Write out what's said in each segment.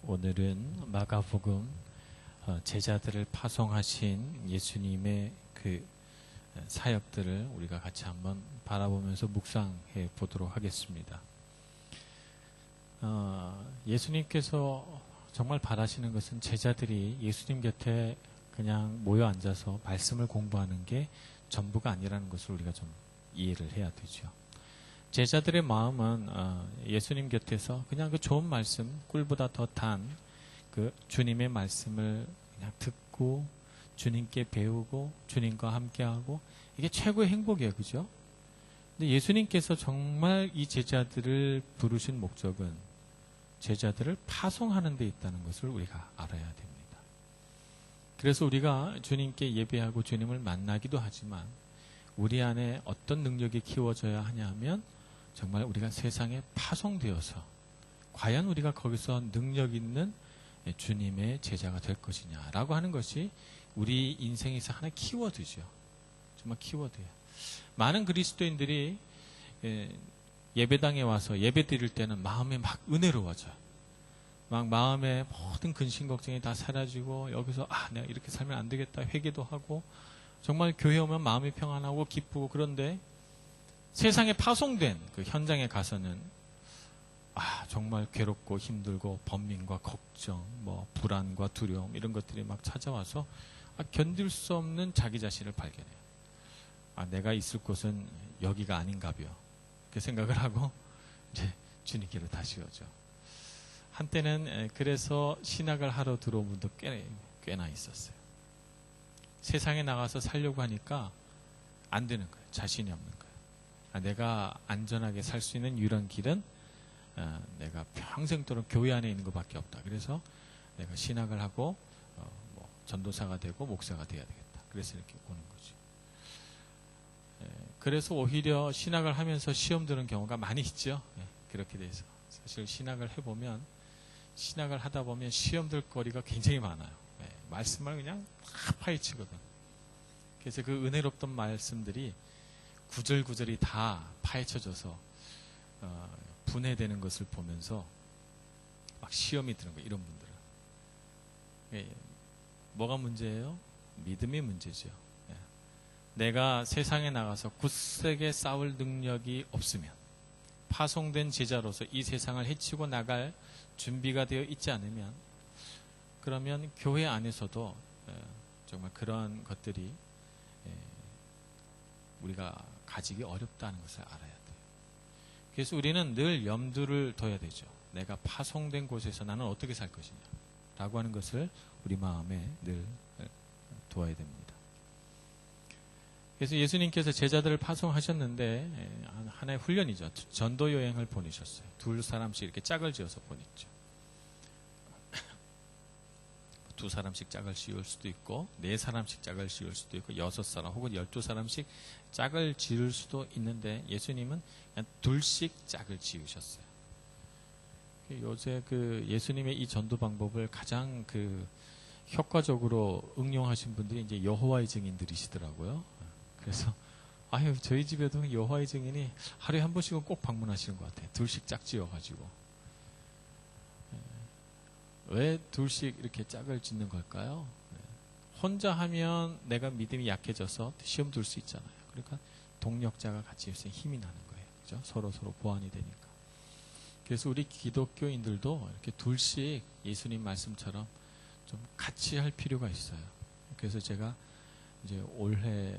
오늘은 마가복음 제자들을 파송하신 예수님의 그 사역들을 우리가 같이 한번 바라보면서 묵상해 보도록 하겠습니다. 예수님께서 정말 바라시는 것은 제자들이 예수님 곁에 그냥 모여 앉아서 말씀을 공부하는 게 전부가 아니라는 것을 우리가 좀 이해를 해야 되죠. 제자들의 마음은 예수님 곁에서 그냥 그 좋은 말씀, 꿀보다 더 단 그 주님의 말씀을 그냥 듣고 주님께 배우고 주님과 함께하고 이게 최고의 행복이에요. 그죠? 근데 예수님께서 정말 이 제자들을 부르신 목적은 제자들을 파송하는 데 있다는 것을 우리가 알아야 됩니다. 그래서 우리가 주님께 예배하고 주님을 만나기도 하지만 우리 안에 어떤 능력이 키워져야 하냐면 정말 우리가 세상에 파송되어서 과연 우리가 거기서 능력 있는 주님의 제자가 될 것이냐라고 하는 것이 우리 인생에서 하나의 키워드죠. 정말 키워드예요. 많은 그리스도인들이 예배당에 와서 예배 드릴 때는 마음이 막 은혜로워져요. 막 마음의 모든 근심 걱정이 다 사라지고 여기서 내가 이렇게 살면 안 되겠다 회개도 하고 정말 교회 오면 마음이 평안하고 기쁘고 그런데 세상에 파송된 그 현장에 가서는 정말 괴롭고 힘들고 번민과 걱정, 불안과 두려움 이런 것들이 막 찾아와서 견딜 수 없는 자기 자신을 발견해요. 내가 있을 곳은 여기가 아닌가벼. 그렇게 생각을 하고 이제 주님께로 다시 오죠. 한때는 그래서 신학을 하러 들어온 분도 꽤나 있었어요. 세상에 나가서 살려고 하니까 안 되는 거예요. 자신이 없는 거예요. 내가 안전하게 살 수 있는 유일한 길은 내가 평생도록 교회 안에 있는 것밖에 없다. 그래서 내가 신학을 하고 전도사가 되고 목사가 돼야 되겠다. 그래서 이렇게 오는 거죠. 그래서 오히려 신학을 하면서 시험 드는 경우가 많이 있죠. 그렇게 돼서 사실 신학을 해보면 신학을 하다 보면 시험 들 거리가 굉장히 많아요. 말씀을 그냥 다 파헤치거든. 그래서 그 은혜롭던 말씀들이 구절구절이 다 파헤쳐져서 분해되는 것을 보면서 막 시험이 드는 거예요. 이런 분들은. 뭐가 문제예요? 믿음이 문제죠. 내가 세상에 나가서 굳세게 싸울 능력이 없으면 파송된 제자로서 이 세상을 헤치고 나갈 준비가 되어 있지 않으면 그러면 교회 안에서도 정말 그러한 것들이 우리가 가지기 어렵다는 것을 알아야 돼요. 그래서 우리는 늘 염두를 둬야 되죠. 내가 파송된 곳에서 나는 어떻게 살 것이냐 라고 하는 것을 우리 마음에 늘 두어야 됩니다. 그래서 예수님께서 제자들을 파송하셨는데 하나의 훈련이죠. 전도 여행을 보내셨어요. 2사람씩 이렇게 짝을 지어서 보냈죠. 2사람씩 짝을 씌울 수도 있고 4사람씩 짝을 씌울 수도 있고 6사람 혹은 12사람씩 짝을 지을 수도 있는데 예수님은 그냥 2씩 짝을 지으셨어요. 요새 그 예수님의 이 전도 방법을 가장 그 효과적으로 응용하신 분들이 이제 여호와의 증인들이시더라고요. 그래서 저희 집에도 여호와의 증인이 하루에 한 번씩은 꼭 방문하시는 것 같아요. 2씩 짝 지어가지고. 왜 2씩 이렇게 짝을 짓는 걸까요? 혼자 하면 내가 믿음이 약해져서 시험 둘 수 있잖아요. 그러니까 동력자가 같이 있으면 힘이 나는 거예요. 그죠? 서로 보완이 되니까. 그래서 우리 기독교인들도 이렇게 2씩 예수님 말씀처럼 좀 같이 할 필요가 있어요. 그래서 제가 이제 올해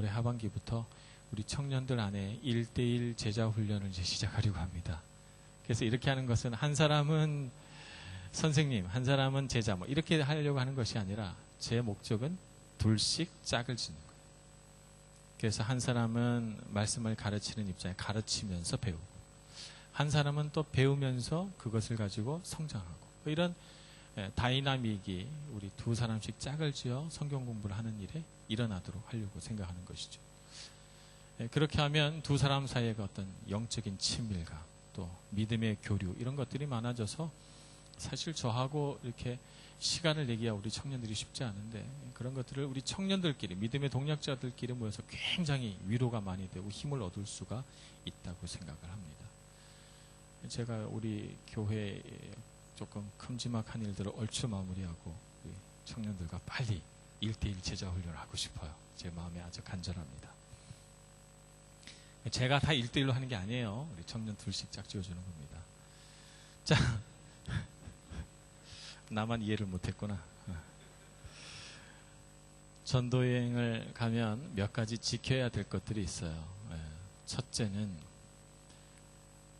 하반기부터 우리 청년들 안에 1:1 제자 훈련을 이제 시작하려고 합니다. 그래서 이렇게 하는 것은 한 사람은 선생님, 한 사람은 제자, 이렇게 하려고 하는 것이 아니라 제 목적은 2씩 짝을 짓는 거예요. 그래서 한 사람은 말씀을 가르치는 입장에 가르치면서 배우고, 한 사람은 또 배우면서 그것을 가지고 성장하고, 이런 다이나믹이 우리 2사람씩 짝을 지어 성경 공부를 하는 일에 일어나도록 하려고 생각하는 것이죠. 그렇게 하면 2사람 사이의 어떤 영적인 친밀감, 또 믿음의 교류, 이런 것들이 많아져서 사실 저하고 이렇게 시간을 내기야 우리 청년들이 쉽지 않은데 그런 것들을 우리 청년들끼리 믿음의 동력자들끼리 모여서 굉장히 위로가 많이 되고 힘을 얻을 수가 있다고 생각을 합니다. 제가 우리 교회 조금 큼지막한 일들을 얼추 마무리하고 우리 청년들과 빨리 1대1 제자 훈련을 하고 싶어요. 제 마음이 아주 간절합니다. 제가 다 1대1로 하는 게 아니에요. 우리 청년 둘씩 짝지어주는 겁니다. 자, 나만 이해를 못했구나. 전도여행을 가면 몇 가지 지켜야 될 것들이 있어요. 첫째는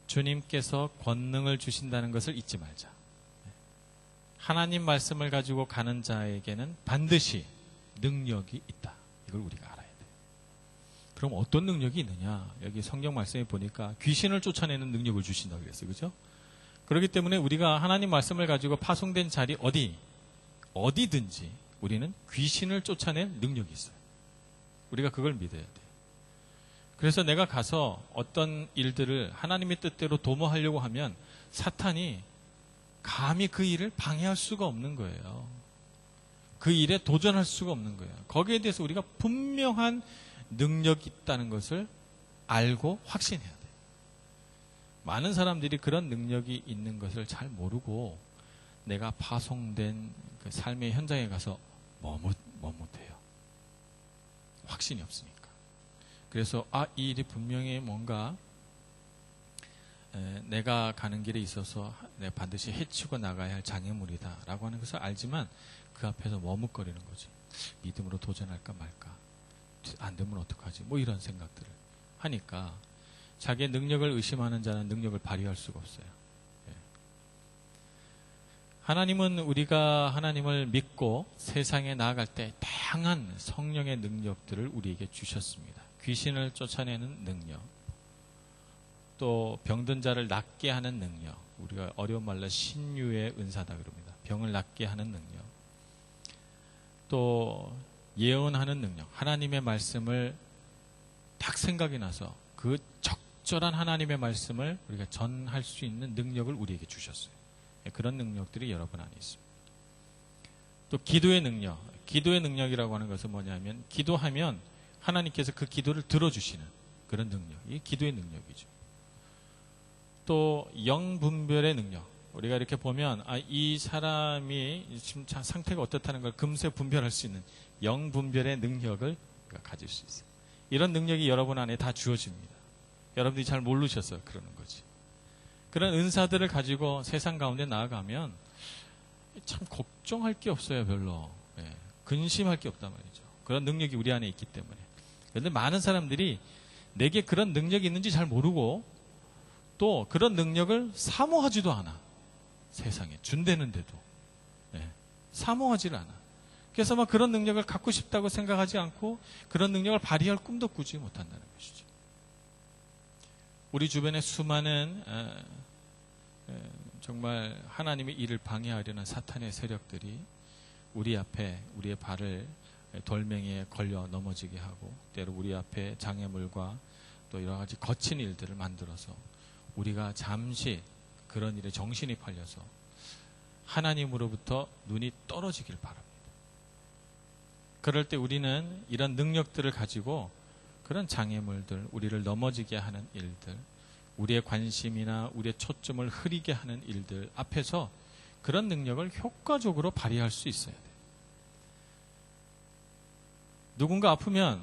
주님께서 권능을 주신다는 것을 잊지 말자. 하나님 말씀을 가지고 가는 자에게는 반드시 능력이 있다. 이걸 우리가 알아야 돼요. 그럼 어떤 능력이 있느냐? 여기 성경 말씀에 보니까 귀신을 쫓아내는 능력을 주신다고 그랬어요. 그죠? 그렇기 때문에 우리가 하나님 말씀을 가지고 파송된 자리 어디든지 우리는 귀신을 쫓아낼 능력이 있어요. 우리가 그걸 믿어야 돼요. 그래서 내가 가서 어떤 일들을 하나님의 뜻대로 도모하려고 하면 사탄이 감히 그 일을 방해할 수가 없는 거예요. 그 일에 도전할 수가 없는 거예요. 거기에 대해서 우리가 분명한 능력이 있다는 것을 알고 확신해야 돼요. 많은 사람들이 그런 능력이 있는 것을 잘 모르고 내가 파송된 그 삶의 현장에 가서 머뭇해요. 확신이 없으니까. 그래서 이 일이 분명히 뭔가 내가 가는 길에 있어서 내가 반드시 해치고 나가야 할 장애물이다 라고 하는 것을 알지만 그 앞에서 머뭇거리는 거지. 믿음으로 도전할까 말까, 안 되면 어떡하지, 뭐 이런 생각들을 하니까 자기의 능력을 의심하는 자는 능력을 발휘할 수가 없어요. 하나님은 우리가 하나님을 믿고 세상에 나아갈 때 다양한 성령의 능력들을 우리에게 주셨습니다. 귀신을 쫓아내는 능력, 또 병든 자를 낫게 하는 능력, 우리가 어려운 말로 신유의 은사다 그럽니다. 병을 낫게 하는 능력, 또 예언하는 능력, 하나님의 말씀을 딱 생각이 나서 그 적절한 하나님의 말씀을 우리가 전할 수 있는 능력을 우리에게 주셨어요. 그런 능력들이 여러분 안에 있습니다. 또 기도의 능력, 기도의 능력이라고 하는 것은 뭐냐면 기도하면 하나님께서 그 기도를 들어주시는 그런 능력, 이 기도의 능력이죠. 또 영분별의 능력, 우리가 이렇게 보면 이 사람이 지금 상태가 어떻다는 걸 금세 분별할 수 있는 영분별의 능력을 우리가 가질 수 있어요. 이런 능력이 여러분 안에 다 주어집니다. 여러분들이 잘 모르셔서 그러는 거지. 그런 은사들을 가지고 세상 가운데 나아가면 참 걱정할 게 없어요, 별로. 근심할 게 없단 말이죠. 그런 능력이 우리 안에 있기 때문에. 그런데 많은 사람들이 내게 그런 능력이 있는지 잘 모르고 또 그런 능력을 사모하지도 않아. 세상에 준대는데도 사모하지를 않아. 그래서 막 그런 능력을 갖고 싶다고 생각하지 않고 그런 능력을 발휘할 꿈도 꾸지 못한다는 것이죠. 우리 주변에 수많은 정말 하나님의 일을 방해하려는 사탄의 세력들이 우리 앞에 우리의 발을 돌멩이에 걸려 넘어지게 하고 때로 우리 앞에 장애물과 또 여러 가지 거친 일들을 만들어서 우리가 잠시 그런 일에 정신이 팔려서 하나님으로부터 눈이 떨어지길 바랍니다. 그럴 때 우리는 이런 능력들을 가지고 그런 장애물들, 우리를 넘어지게 하는 일들, 우리의 관심이나 우리의 초점을 흐리게 하는 일들 앞에서 그런 능력을 효과적으로 발휘할 수 있어야 돼요. 누군가 아프면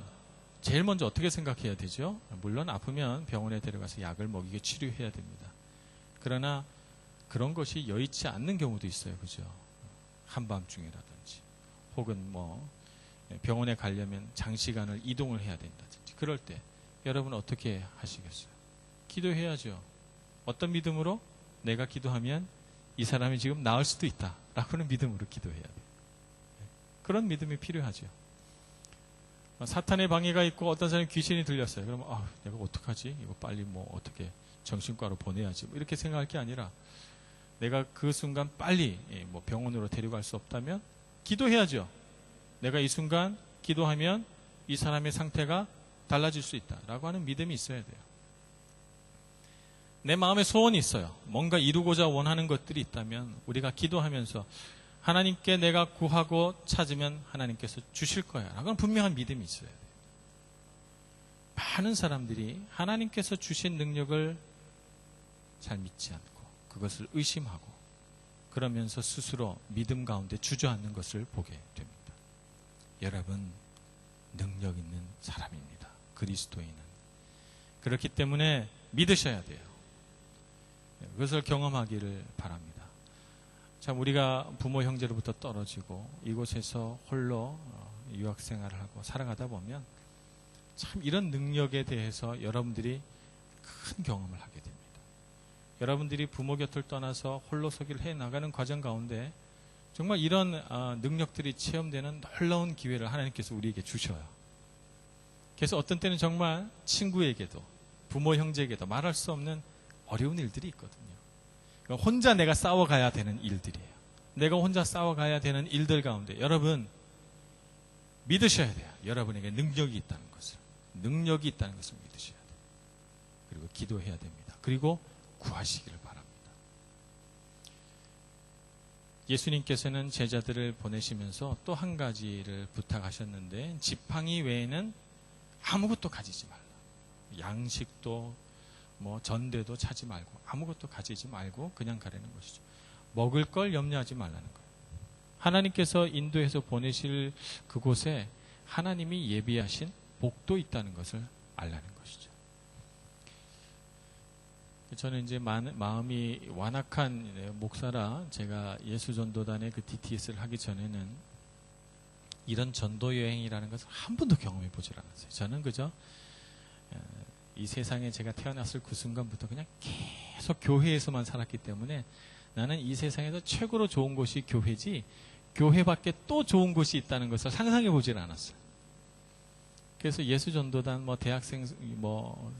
제일 먼저 어떻게 생각해야 되죠? 물론 아프면 병원에 데려가서 약을 먹이게 치료해야 됩니다. 그러나 그런 것이 여의치 않는 경우도 있어요. 그죠? 한밤중이라든지 혹은 병원에 가려면 장시간을 이동을 해야 된다든지 그럴 때 여러분 어떻게 하시겠어요? 기도해야죠. 어떤 믿음으로? 내가 기도하면 이 사람이 지금 나을 수도 있다 라고는 믿음으로 기도해야 돼요. 그런 믿음이 필요하죠. 사탄의 방해가 있고 어떤 사람이 귀신이 들렸어요. 그러면 내가 어떡하지? 이거 빨리 어떻게 정신과로 보내야지 이렇게 생각할 게 아니라 내가 그 순간 빨리 병원으로 데려갈 수 없다면 기도해야죠. 내가 이 순간 기도하면 이 사람의 상태가 달라질 수 있다라고 하는 믿음이 있어야 돼요. 내 마음에 소원이 있어요. 뭔가 이루고자 원하는 것들이 있다면 우리가 기도하면서 하나님께 내가 구하고 찾으면 하나님께서 주실 거야 라고 하는 분명한 믿음이 있어야 돼요. 많은 사람들이 하나님께서 주신 능력을 잘 믿지 않고 그것을 의심하고 그러면서 스스로 믿음 가운데 주저앉는 것을 보게 됩니다. 여러분, 능력 있는 사람입니다. 그리스도인은. 그렇기 때문에 믿으셔야 돼요. 그것을 경험하기를 바랍니다. 참, 우리가 부모 형제로부터 떨어지고 이곳에서 홀로 유학 생활을 하고 살아가다 보면 참 이런 능력에 대해서 여러분들이 큰 경험을 하게 됩니다. 여러분들이 부모 곁을 떠나서 홀로서기를 해나가는 과정 가운데 정말 이런 능력들이 체험되는 놀라운 기회를 하나님께서 우리에게 주셔요. 그래서 어떤 때는 정말 친구에게도 부모 형제에게도 말할 수 없는 어려운 일들이 있거든요. 혼자 내가 싸워가야 되는 일들이에요. 내가 혼자 싸워가야 되는 일들 가운데 여러분 믿으셔야 돼요. 여러분에게 능력이 있다는 것을. 능력이 있다는 것을 믿으셔야 돼요. 그리고 기도해야 됩니다. 그리고 구하시기를 바랍니다. 예수님께서는 제자들을 보내시면서 또 한 가지를 부탁하셨는데 지팡이 외에는 아무것도 가지지 말라. 양식도 전대도 차지 말고 아무것도 가지지 말고 그냥 가라는 것이죠. 먹을 걸 염려하지 말라는 거예요. 하나님께서 인도해서 보내실 그곳에 하나님이 예비하신 복도 있다는 것을 알라는 것이죠. 저는 이제 마음이 완악한 목사라 제가 예수전도단의 그 DTS를 하기 전에는 이런 전도 여행이라는 것을 한 번도 경험해 보질 않았어요. 저는 그저 이 세상에 제가 태어났을 그 순간부터 그냥 계속 교회에서만 살았기 때문에 나는 이 세상에서 최고로 좋은 곳이 교회지 교회밖에 또 좋은 곳이 있다는 것을 상상해 보질 않았어요. 그래서 예수전도단, 대학생,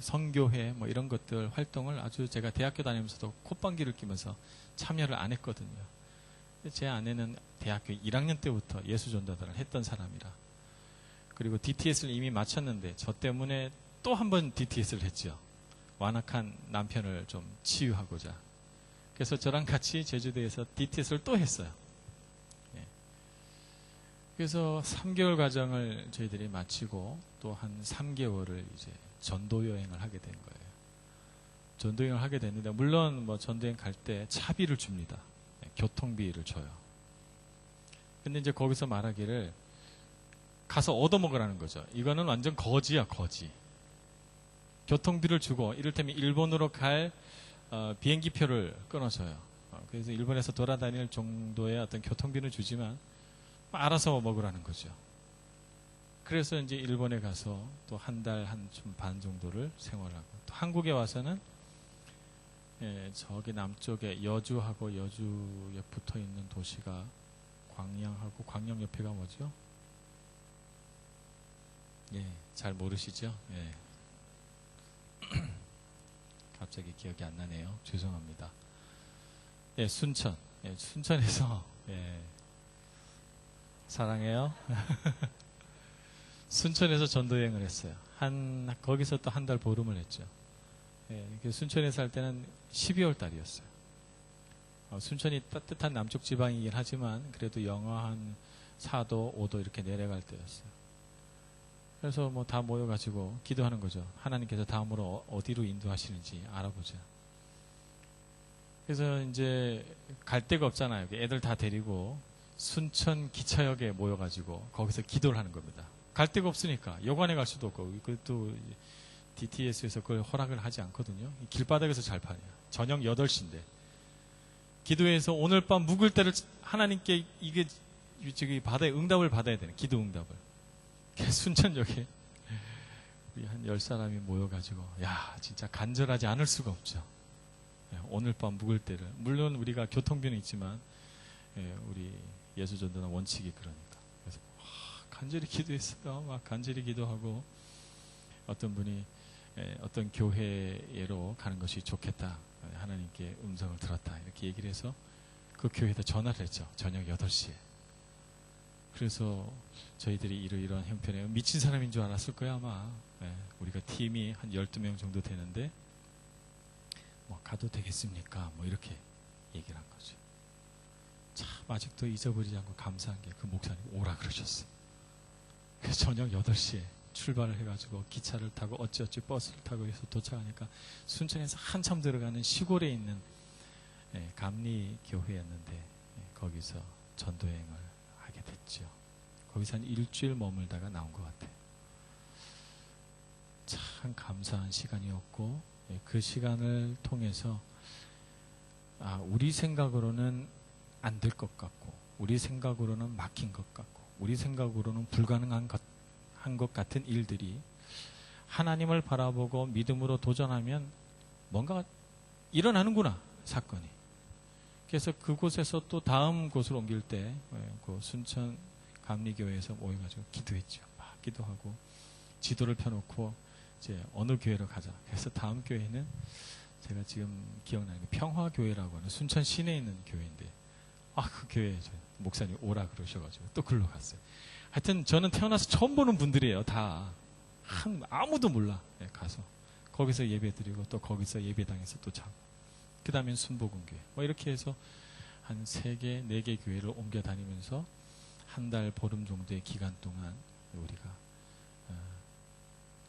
선교회, 이런 것들 활동을 아주 제가 대학교 다니면서도 콧방귀를 뀌면서 참여를 안 했거든요. 제 아내는 대학교 1학년 때부터 예수전도단을 했던 사람이라. 그리고 DTS를 이미 마쳤는데 저 때문에 또 한 번 DTS를 했죠. 완악한 남편을 좀 치유하고자. 그래서 저랑 같이 제주도에서 DTS를 또 했어요. 그래서 3개월 과정을 저희들이 마치고 또 한 3개월을 이제 전도 여행을 하게 된 거예요. 전도 여행을 하게 됐는데 물론 전도 여행 갈 때 차비를 줍니다. 교통비를 줘요. 근데 이제 거기서 말하기를 가서 얻어먹으라는 거죠. 이거는 완전 거지야, 거지. 교통비를 주고 이를테면 일본으로 갈 비행기표를 끊어줘요. 그래서 일본에서 돌아다닐 정도의 어떤 교통비는 주지만 알아서 먹으라는 거죠. 그래서 이제 일본에 가서 또 한 달 한 반 정도를 생활하고 또 한국에 와서는 저기 남쪽에 여주하고 여주에 붙어 있는 도시가 광양하고 광양 옆에가 뭐죠? 잘 모르시죠? 갑자기 기억이 안 나네요. 죄송합니다. 순천. 순천에서 사랑해요. 순천에서 전도여행을 했어요. 거기서 또 한 달 보름을 했죠. 순천에 살 때는 12월 달이었어요. 순천이 따뜻한 남쪽 지방이긴 하지만 그래도 영하 한 4도, 5도 이렇게 내려갈 때였어요. 그래서 다 모여가지고 기도하는 거죠. 하나님께서 다음으로 어디로 인도하시는지 알아보자. 그래서 이제 갈 데가 없잖아요. 애들 다 데리고 순천 기차역에 모여가지고 거기서 기도를 하는 겁니다. 갈 데가 없으니까 여관에 갈 수도 없고 그것도 DTS에서 그걸 허락을 하지 않거든요. 길바닥에서 잘 파냐. 저녁 8시인데 기도해서 오늘 밤 묵을 때를 하나님께 이게 저기 응답을 받아야 되는 기도 응답을. 순천역에 우리 한 10사람이 모여가지고 진짜 간절하지 않을 수가 없죠. 오늘 밤 묵을 때를. 물론 우리가 교통비는 있지만 우리 예수전도는 원칙이 그러니까. 그래서 간절히 기도했어요. 막 간절히 기도하고 어떤 분이 어떤 교회로 가는 것이 좋겠다. 하나님께 음성을 들었다. 이렇게 얘기를 해서 그 교회에다 전화를 했죠. 저녁 8시에. 그래서 저희들이 이러이러한 형편에 미친 사람인 줄 알았을 거야 아마. 우리가 팀이 한 12명 정도 되는데 가도 되겠습니까? 이렇게 얘기를 한 거죠. 참 아직도 잊어버리지 않고 감사한 게 그 목사님 오라 그러셨어요. 그래서 저녁 8시에 출발을 해가지고 기차를 타고 어찌어찌 버스를 타고 해서 도착하니까 순천에서 한참 들어가는 시골에 있는 감리교회였는데 거기서 전도여행을 하게 됐죠. 거기서 한 일주일 머물다가 나온 것 같아요. 참 감사한 시간이었고 그 시간을 통해서 우리 생각으로는 안 될 것 같고 우리 생각으로는 막힌 것 같고 우리 생각으로는 불가능한 것 같은 일들이 하나님을 바라보고 믿음으로 도전하면 뭔가 일어나는구나, 사건이. 그래서 그곳에서 또 다음 곳으로 옮길 때 그 순천 감리교회에서 모여가지고 기도했죠. 막 기도하고 지도를 펴놓고 이제 어느 교회로 가자. 그래서 다음 교회는 제가 지금 기억나는 게 평화교회라고 하는 순천 시내에 있는 교회인데 그 교회에 목사님 오라 그러셔가지고 또 글로 갔어요. 하여튼 저는 태어나서 처음 보는 분들이에요. 다. 아무도 몰라. 가서 거기서 예배 드리고 또 거기서 예배당에서 또 자고 그 다음엔 순복음교회 이렇게 해서 한 3개, 4개 교회를 옮겨 다니면서 한 달 보름 정도의 기간 동안 우리가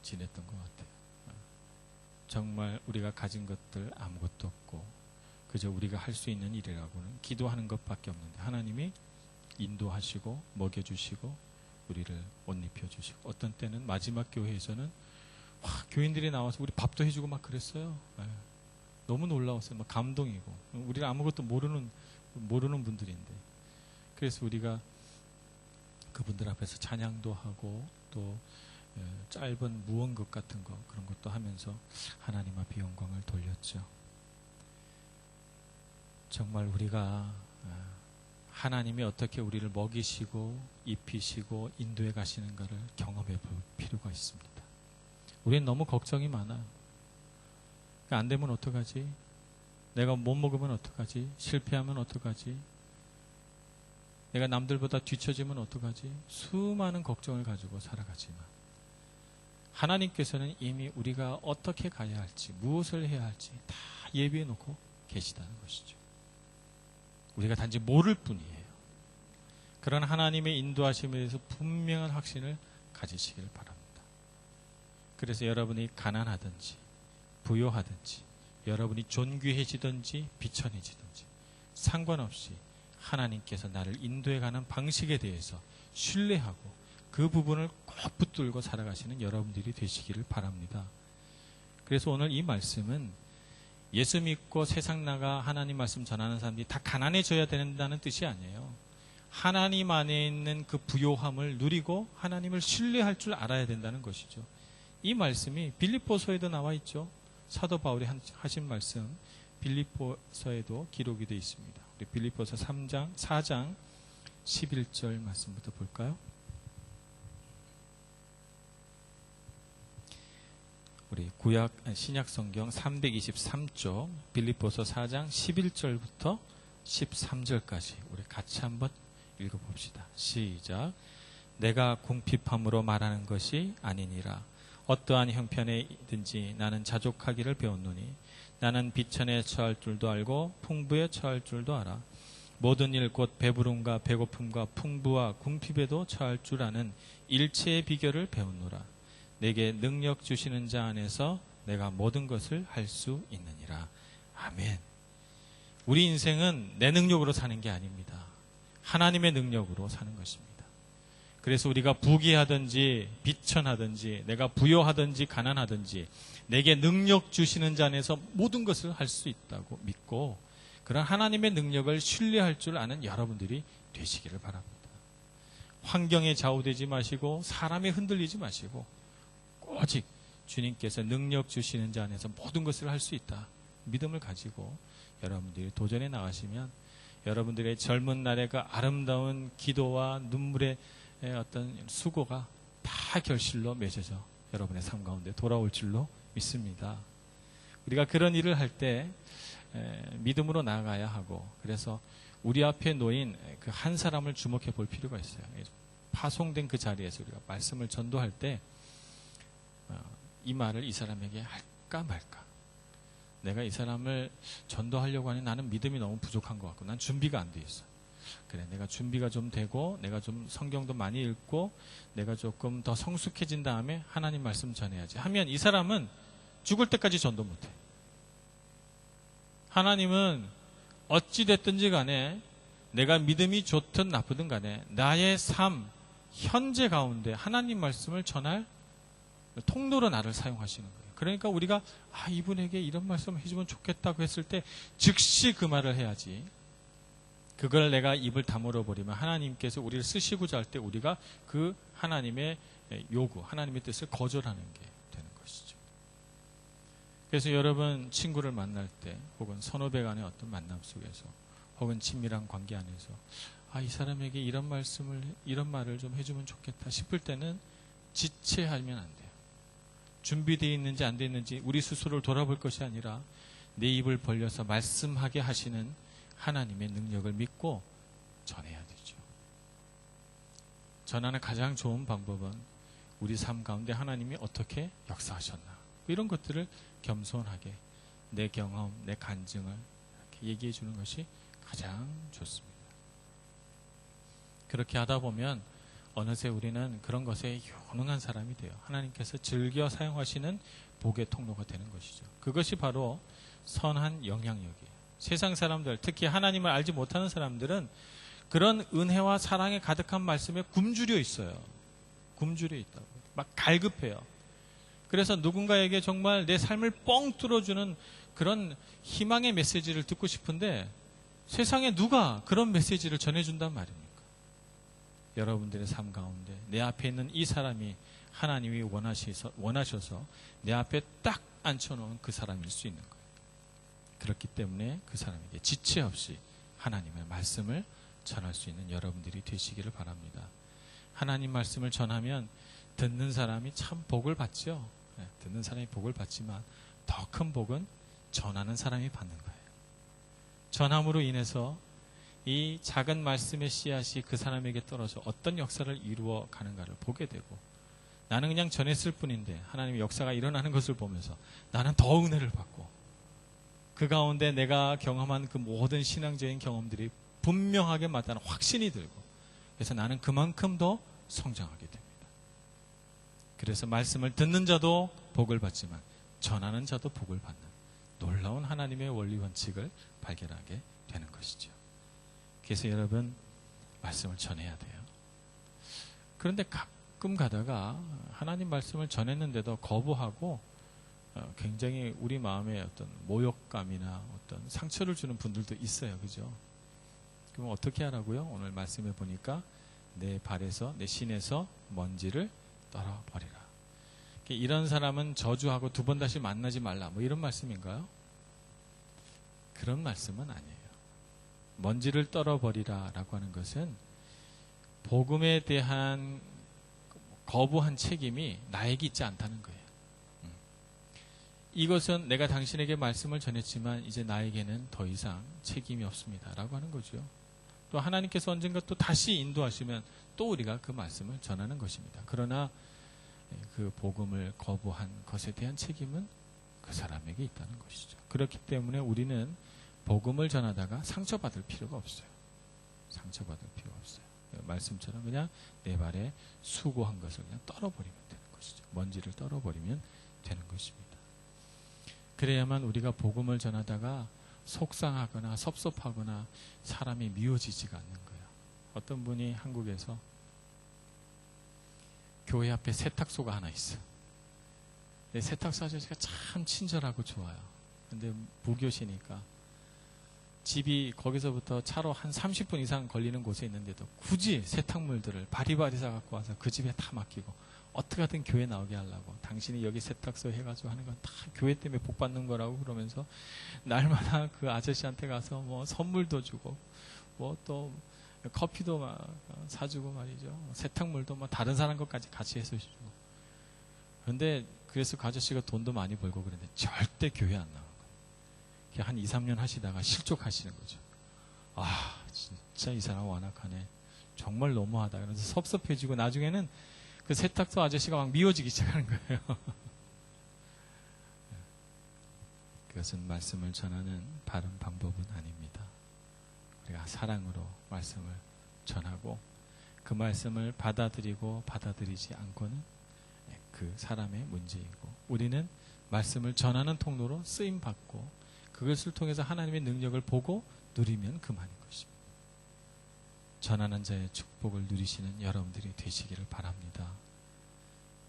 지냈던 것 같아요. 정말 우리가 가진 것들 아무것도 없고 그저 우리가 할 수 있는 일이라고는 기도하는 것밖에 없는데 하나님이 인도하시고 먹여주시고 우리를 옷 입혀주시고 어떤 때는 마지막 교회에서는 교인들이 나와서 우리 밥도 해주고 막 그랬어요. 너무 놀라웠어요. 막 감동이고 우리가 아무것도 모르는 분들인데 그래서 우리가 그분들 앞에서 찬양도 하고 또 짧은 무언것 같은 거 그런 것도 하면서 하나님 앞에 영광을 돌렸죠. 정말 우리가 하나님이 어떻게 우리를 먹이시고 입히시고 인도해 가시는가를 경험해 볼 필요가 있습니다. 우리는 너무 걱정이 많아요. 안 되면 어떡하지? 내가 못 먹으면 어떡하지? 실패하면 어떡하지? 내가 남들보다 뒤처지면 어떡하지? 수많은 걱정을 가지고 살아가지만 하나님께서는 이미 우리가 어떻게 가야 할지 무엇을 해야 할지 다 예비해 놓고 계시다는 것이죠. 우리가 단지 모를 뿐이에요. 그런 하나님의 인도하심에 대해서 분명한 확신을 가지시길 바랍니다. 그래서 여러분이 가난하든지 부요하든지 여러분이 존귀해지든지 비천해지든지 상관없이 하나님께서 나를 인도해가는 방식에 대해서 신뢰하고 그 부분을 꼭 붙들고 살아가시는 여러분들이 되시기를 바랍니다. 그래서 오늘 이 말씀은 예수 믿고 세상 나가 하나님 말씀 전하는 사람들이 다 가난해져야 된다는 뜻이 아니에요. 하나님 안에 있는 그 부요함을 누리고 하나님을 신뢰할 줄 알아야 된다는 것이죠. 이 말씀이 빌립보서에도 나와 있죠. 사도 바울이 하신 말씀 빌립보서에도 기록이 되어 있습니다. 우리 빌립보서 4장 11절 말씀부터 볼까요? 우리 신약 성경 323쪽 빌립보서 4장 11절부터 13절까지 우리 같이 한번 읽어봅시다. 시작. 내가 궁핍함으로 말하는 것이 아니니라. 어떠한 형편에든지 나는 자족하기를 배웠노니 나는 비천에 처할 줄도 알고 풍부에 처할 줄도 알아. 모든 일 곧 배부름과 배고픔과 풍부와 궁핍에도 처할 줄 아는 일체의 비결을 배웠노라. 내게 능력 주시는 자 안에서 내가 모든 것을 할 수 있느니라. 아멘. 우리 인생은 내 능력으로 사는 게 아닙니다. 하나님의 능력으로 사는 것입니다. 그래서 우리가 부귀하든지 비천하든지 내가 부요하든지 가난하든지 내게 능력 주시는 자 안에서 모든 것을 할 수 있다고 믿고 그런 하나님의 능력을 신뢰할 줄 아는 여러분들이 되시기를 바랍니다. 환경에 좌우되지 마시고 사람에 흔들리지 마시고 오직 주님께서 능력 주시는 자 안에서 모든 것을 할 수 있다. 믿음을 가지고 여러분들이 도전해 나가시면 여러분들의 젊은 날의 그 아름다운 기도와 눈물의 어떤 수고가 다 결실로 맺어져 여러분의 삶 가운데 돌아올 줄로 믿습니다. 우리가 그런 일을 할 때 믿음으로 나아가야 하고 그래서 우리 앞에 놓인 그 한 사람을 주목해 볼 필요가 있어요. 파송된 그 자리에서 우리가 말씀을 전도할 때 이 말을 이 사람에게 할까 말까. 내가 이 사람을 전도하려고 하니 나는 믿음이 너무 부족한 것 같고 난 준비가 안 돼 있어. 그래, 내가 준비가 좀 되고 내가 좀 성경도 많이 읽고 내가 조금 더 성숙해진 다음에 하나님 말씀 전해야지 하면 이 사람은 죽을 때까지 전도 못해. 하나님은 어찌됐든지 간에 내가 믿음이 좋든 나쁘든 간에 나의 삶, 현재 가운데 하나님 말씀을 전할 통로로 나를 사용하시는 거예요. 그러니까 우리가 이분에게 이런 말씀을 해주면 좋겠다고 했을 때 즉시 그 말을 해야지. 그걸 내가 입을 다물어 버리면 하나님께서 우리를 쓰시고자 할 때 우리가 그 하나님의 요구, 하나님의 뜻을 거절하는 게 되는 것이죠. 그래서 여러분 친구를 만날 때 혹은 선후배 간의 어떤 만남 속에서 혹은 친밀한 관계 안에서 이 사람에게 이런 말을 좀 해주면 좋겠다 싶을 때는 지체하면 안 돼요. 준비되어 있는지 안 되어 있는지 우리 스스로를 돌아볼 것이 아니라 내 입을 벌려서 말씀하게 하시는 하나님의 능력을 믿고 전해야 되죠. 전하는 가장 좋은 방법은 우리 삶 가운데 하나님이 어떻게 역사하셨나 이런 것들을 겸손하게 내 경험, 내 간증을 이렇게 얘기해 주는 것이 가장 좋습니다. 그렇게 하다 보면 어느새 우리는 그런 것에 유능한 사람이 돼요. 하나님께서 즐겨 사용하시는 복의 통로가 되는 것이죠. 그것이 바로 선한 영향력이에요. 세상 사람들, 특히 하나님을 알지 못하는 사람들은 그런 은혜와 사랑에 가득한 말씀에 굶주려 있어요. 굶주려 있다고. 막 갈급해요. 그래서 누군가에게 정말 내 삶을 뻥 뚫어주는 그런 희망의 메시지를 듣고 싶은데 세상에 누가 그런 메시지를 전해준단 말입니까? 여러분들의 삶 가운데 내 앞에 있는 이 사람이 하나님이 원하셔서 내 앞에 딱 앉혀놓은 그 사람일 수 있는 거예요. 그렇기 때문에 그 사람에게 지체 없이 하나님의 말씀을 전할 수 있는 여러분들이 되시기를 바랍니다. 하나님 말씀을 전하면 듣는 사람이 참 복을 받죠. 듣는 사람이 복을 받지만 더 큰 복은 전하는 사람이 받는 거예요. 전함으로 인해서 이 작은 말씀의 씨앗이 그 사람에게 떨어져 어떤 역사를 이루어 가는가를 보게 되고 나는 그냥 전했을 뿐인데 하나님의 역사가 일어나는 것을 보면서 나는 더 은혜를 받고 그 가운데 내가 경험한 그 모든 신앙적인 경험들이 분명하게 맞다는 확신이 들고 그래서 나는 그만큼 더 성장하게 됩니다. 그래서 말씀을 듣는 자도 복을 받지만 전하는 자도 복을 받는 놀라운 하나님의 원리 원칙을 발견하게 되는 것이죠. 그래서 여러분 말씀을 전해야 돼요. 그런데 가끔 가다가 하나님 말씀을 전했는데도 거부하고 굉장히 우리 마음에 어떤 모욕감이나 어떤 상처를 주는 분들도 있어요. 그죠? 그럼 어떻게 하라고요? 오늘 말씀해 보니까 내 발에서, 내 신에서 먼지를 떨어버리라. 이런 사람은 저주하고 두 번 다시 만나지 말라. 뭐 이런 말씀인가요? 그런 말씀은 아니에요. 먼지를 떨어버리라 라고 하는 것은 복음에 대한 거부한 책임이 나에게 있지 않다는 거예요. 이것은 내가 당신에게 말씀을 전했지만 이제 나에게는 더 이상 책임이 없습니다 라고 하는 거죠. 또 하나님께서 언젠가 또 다시 인도하시면 또 우리가 그 말씀을 전하는 것입니다. 그러나 그 복음을 거부한 것에 대한 책임은 그 사람에게 있다는 것이죠. 그렇기 때문에 우리는 복음을 전하다가 상처받을 필요가 없어요. 상처받을 필요가 없어요. 말씀처럼 그냥 내 발에 수고한 것을 그냥 떨어버리면 되는 것이죠. 먼지를 떨어버리면 되는 것입니다. 그래야만 우리가 복음을 전하다가 속상하거나 섭섭하거나 사람이 미워지지가 않는 거예요. 어떤 분이 한국에서 교회 앞에 세탁소가 하나 있어. 세탁소 아저씨가 참 친절하고 좋아요. 근데 무교시니까 집이 거기서부터 차로 한 30분 이상 걸리는 곳에 있는데도 굳이 세탁물들을 바리바리 사갖고 와서 그 집에 다 맡기고 어떻게 하든 교회 나오게 하려고 당신이 여기 세탁소 해가지고 하는 건 다 교회 때문에 복 받는 거라고 그러면서 날마다 그 아저씨한테 가서 뭐 선물도 주고 뭐 또 커피도 막 사주고 말이죠. 세탁물도 뭐 다른 사람 것까지 같이 해서 주고. 그런데 그래서 그 아저씨가 돈도 많이 벌고 그랬는데 절대 교회 안 나온 거예요. 한 2, 3년 하시다가 실족하시는 거죠. 아 진짜 이 사람 완악하네. 정말 너무하다. 그래서 섭섭해지고 나중에는 그 세탁소 아저씨가 막 미워지기 시작하는 거예요. 그것은 말씀을 전하는 바른 방법은 아닙니다. 우리가 사랑으로 말씀을 전하고 그 말씀을 받아들이고 받아들이지 않고는 그 사람의 문제이고 우리는 말씀을 전하는 통로로 쓰임받고 그것을 통해서 하나님의 능력을 보고 누리면 그만인 것입니다. 전하는 자의 축복을 누리시는 여러분들이 되시기를 바랍니다.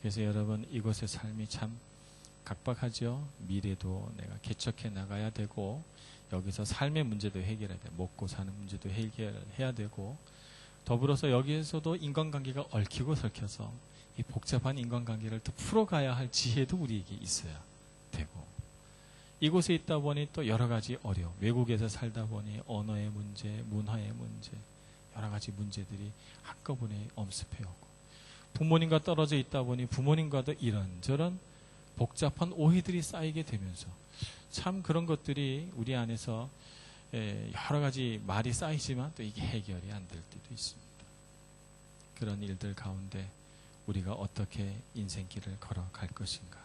그래서 여러분, 이곳의 삶이 참 각박하죠. 미래도 내가 개척해 나가야 되고, 여기서 삶의 문제도 해결해야 돼. 먹고 사는 문제도 해결해야 되고, 더불어서 여기에서도 인간관계가 얽히고 설켜서 이 복잡한 인간관계를 또 풀어가야 할 지혜도 우리에게 있어야 되고, 이곳에 있다 보니 또 여러 가지 어려움, 외국에서 살다 보니 언어의 문제, 문화의 문제, 여러 가지 문제들이 한꺼번에 엄습해 오고, 부모님과 떨어져 있다 보니 부모님과도 이런저런 복잡한 오해들이 쌓이게 되면서 참 그런 것들이 우리 안에서 여러 가지 말이 쌓이지만 또 이게 해결이 안 될 때도 있습니다. 그런 일들 가운데 우리가 어떻게 인생길을 걸어갈 것인가?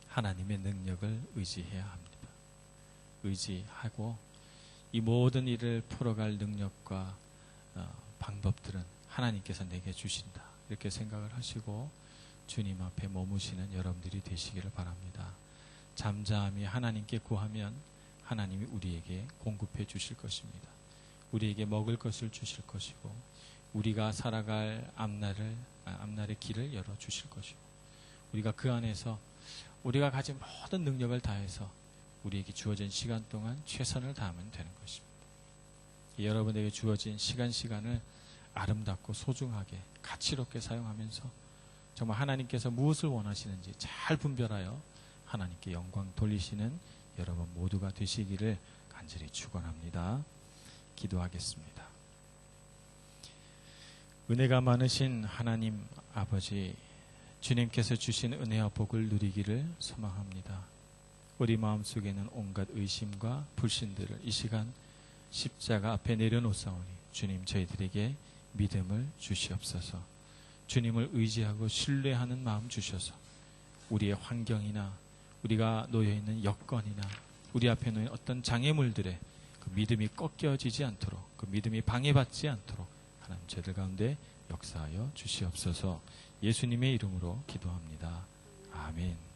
하나님의 능력을 의지해야 합니다. 의지하고 이 모든 일을 풀어갈 능력과 방법들은 하나님께서 내게 주신다. 이렇게 생각을 하시고 주님 앞에 머무시는 여러분들이 되시기를 바랍니다. 잠잠히 하나님께 구하면 하나님이 우리에게 공급해 주실 것입니다. 우리에게 먹을 것을 주실 것이고, 우리가 살아갈 앞날의 길을 열어주실 것이고, 우리가 그 안에서 우리가 가진 모든 능력을 다해서 우리에게 주어진 시간 동안 최선을 다하면 되는 것입니다. 여러분에게 주어진 시간을 아름답고 소중하게 가치롭게 사용하면서 정말 하나님께서 무엇을 원하시는지 잘 분별하여 하나님께 영광 돌리시는 여러분 모두가 되시기를 간절히 축원합니다. 기도하겠습니다. 은혜가 많으신 하나님 아버지, 주님께서 주신 은혜와 복을 누리기를 소망합니다. 우리 마음속에는 온갖 의심과 불신들을 이 시간 십자가 앞에 내려놓사오니 주님, 저희들에게 믿음을 주시옵소서. 주님을 의지하고 신뢰하는 마음 주셔서 우리의 환경이나 우리가 놓여있는 여건이나 우리 앞에 놓인 어떤 장애물들에 그 믿음이 꺾여지지 않도록, 그 믿음이 방해받지 않도록 하나님 저희들 가운데 역사하여 주시옵소서. 예수님의 이름으로 기도합니다. 아멘.